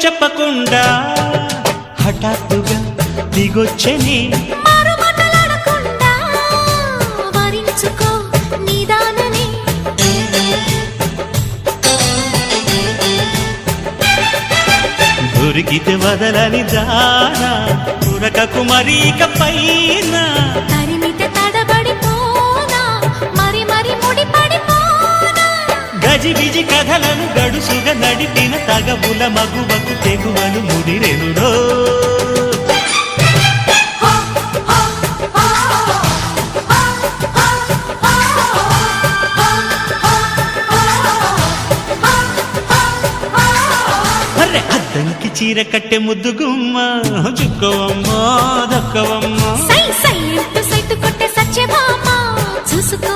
చెప్పకుండా హఠాత్తుగా దిగొచ్చని దొరికితే వదలని దానా పురకకు మరీక పైన తరిమితే తడబడిపోనా మరి మరి ముడిపడిపోనా గజిబిజి కథలను గడుసుగా నడిపిన తగవుల మగువకు తెగువను ముడిరెనురో అద్దంకి చీర కట్టె ముద్దు గుమ్మ చుక్కవమ్మా దక్కవమ్మా సై సై అంటూ సైతు కొట్టే సత్యభామ చూసుకో